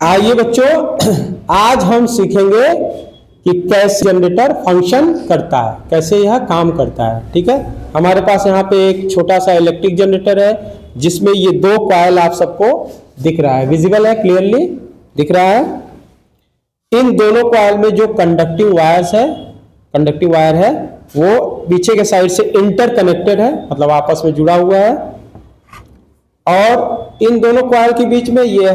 आइए बच्चों, आज हम सीखेंगे कि कैसे जनरेटर फंक्शन करता है, कैसे यह काम करता है। ठीक है, हमारे पास यहाँ पे एक छोटा सा इलेक्ट्रिक जनरेटर है जिसमें ये दो कॉइल आप सबको दिख रहा है, विजिबल है, क्लियरली दिख रहा है। इन दोनों कॉइल में जो कंडक्टिव वायर है वो पीछे के साइड से इंटर कनेक्टेड है, मतलब आपस में जुड़ा हुआ है। और इन दोनों कॉइल के बीच में यह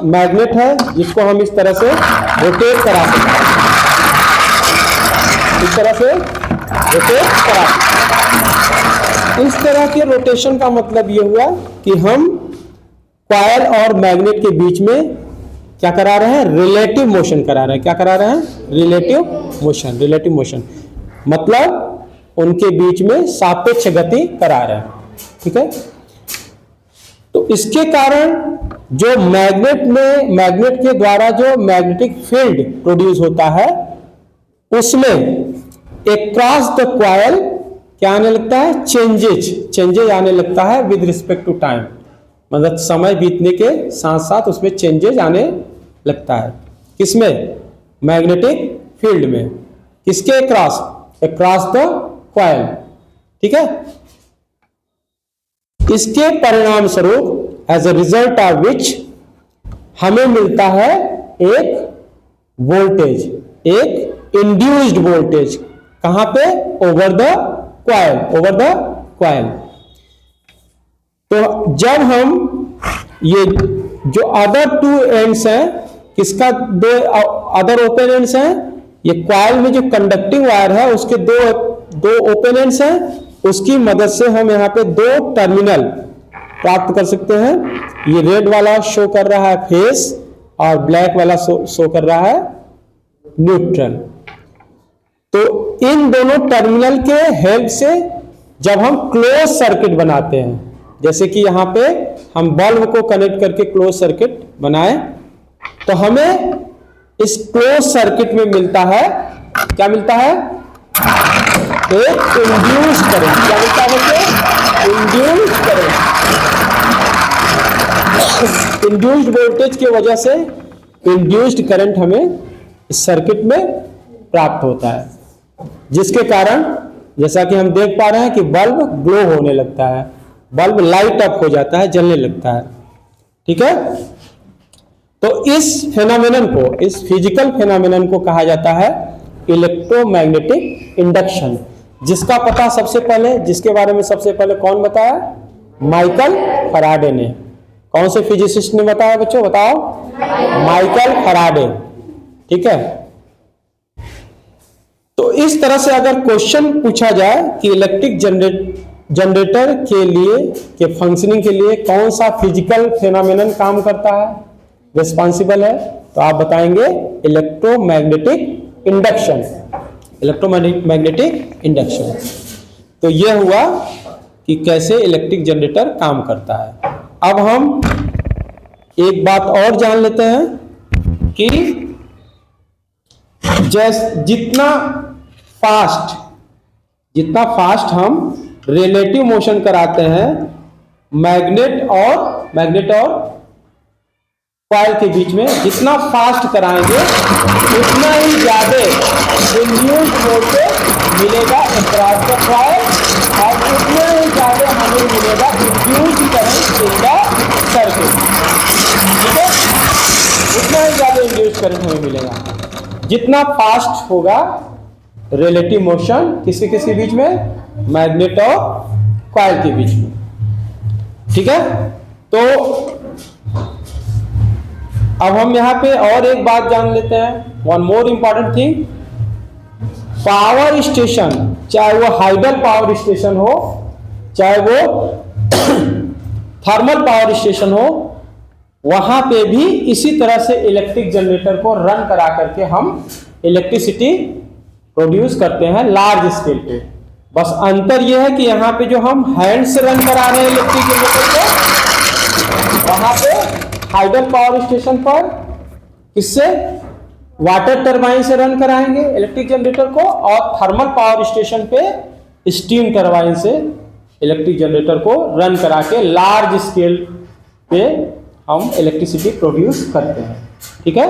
मैग्नेट है जिसको हम इस तरह से रोटेट करा सकते हैं, इस तरह से रोटेट करा सकते हैं। इस तरह के रोटेशन का मतलब यह हुआ कि हम कॉइल और मैग्नेट के बीच में क्या करा रहे हैं, रिलेटिव मोशन करा रहे हैं। क्या करा रहे हैं, रिलेटिव मोशन मतलब उनके बीच में सापेक्ष गति करा रहे हैं। ठीक है, तो इसके कारण जो मैग्नेट के द्वारा जो मैग्नेटिक फील्ड प्रोड्यूस होता है उसमें अक्रॉस द कॉइल क्या आने लगता है, चेंजेज आने लगता है विद रिस्पेक्ट टू टाइम, मतलब समय बीतने के साथ साथ उसमें चेंजेज आने लगता है। किसमें, मैग्नेटिक फील्ड में। किसके अक्रॉस द कॉइल। ठीक है, इसके परिणाम स्वरूप as a result of which हमें मिलता है एक वोल्टेज, एक इंड्यूस्ड वोल्टेज। कहां पे, ओवर द कॉइल। तो जब हम ये जो अदर टू एंड्स हैं, किसका दो अदर ओपन एंड्स हैं, ये कॉइल में जो कंडक्टिंग वायर है उसके दो ओपन एंड्स हैं, उसकी मदद से हम यहाँ पे दो टर्मिनल प्राप्त कर सकते हैं। ये रेड वाला शो कर रहा है फेस और ब्लैक वाला शो कर रहा है न्यूट्रल। तो इन दोनों टर्मिनल के हेल्प से जब हम क्लोज सर्किट बनाते हैं, जैसे कि यहाँ पे हम बल्ब को कनेक्ट करके क्लोज सर्किट बनाए, तो हमें इस क्लोज सर्किट में मिलता है, क्या मिलता है, एक इंड्यूस्ड करंट। क्या मिलता है बच्चों, इंड्यूस्ड करंट। इंड्यूस्ड वोल्टेज की वजह से इंड्यूस्ड करंट हमें इस सर्किट में प्राप्त होता है, जिसके कारण जैसा कि हम देख पा रहे हैं कि बल्ब ग्लो होने लगता है, बल्ब लाइट अप हो जाता है, जलने लगता है। ठीक है, तो इस फेनोमेनन को, इस फिजिकल फेनोमेनन को कहा जाता है इलेक्ट्रोमैग्नेटिक इंडक्शन, जिसका पता सबसे पहले, जिसके बारे में सबसे पहले कौन बताया, माइकल फैराडे ने। कौन से फिजिसिस्ट ने बताया बच्चों, बताओ, माइकल फैराडे। ठीक है, तो इस तरह से अगर क्वेश्चन पूछा जाए कि इलेक्ट्रिक जनरेटर के लिए, के फंक्शनिंग के लिए कौन सा फिजिकल फेनोमेनन काम करता है, रिस्पॉन्सिबल है, तो आप बताएंगे इलेक्ट्रोमैग्नेटिक इंडक्शन। तो यह हुआ कि कैसे इलेक्ट्रिक जनरेटर काम करता है। अब हम एक बात और जान लेते हैं कि जितना फास्ट हम रिलेटिव मोशन कराते हैं मैग्नेट और कॉइल के बीच में, जितना फास्ट कराएंगे उतना ही ज्यादा इंड्यूस्ड वोल्टेज मिलेगा अक्रॉस द कॉइल, और उतना ही ज्यादा हमें मिलेगा induced current in the circuit. ठीक है, उतना ही ज्यादा इंड्यूस्ड करंट हमें मिलेगा जितना फास्ट होगा रिलेटिव मोशन किसके बीच में, मैग्नेट और कॉइल के बीच में। ठीक है, तो अब हम यहां पे और एक बात जान लेते हैं, one more important thing. Power station, चाहे वो हाइडल पावर स्टेशन हो, चाहे वो थर्मल पावर स्टेशन हो, वहां पे भी इसी तरह से इलेक्ट्रिक जनरेटर को रन करा करके हम इलेक्ट्रिसिटी प्रोड्यूस करते हैं लार्ज स्केल पे। बस अंतर यह है कि यहाँ पे जो हम हैंड से रन करा रहे हैं इलेक्ट्रिक जनरेटर को, वहां पे हाइडल पावर स्टेशन पर किससे, वाटर टरबाइन से रन कराएंगे इलेक्ट्रिक जनरेटर को, और थर्मल पावर स्टेशन पे स्टीम टरबाइन से इलेक्ट्रिक जनरेटर को रन करा के लार्ज स्केल पे हम इलेक्ट्रिसिटी प्रोड्यूस करते हैं। ठीक है।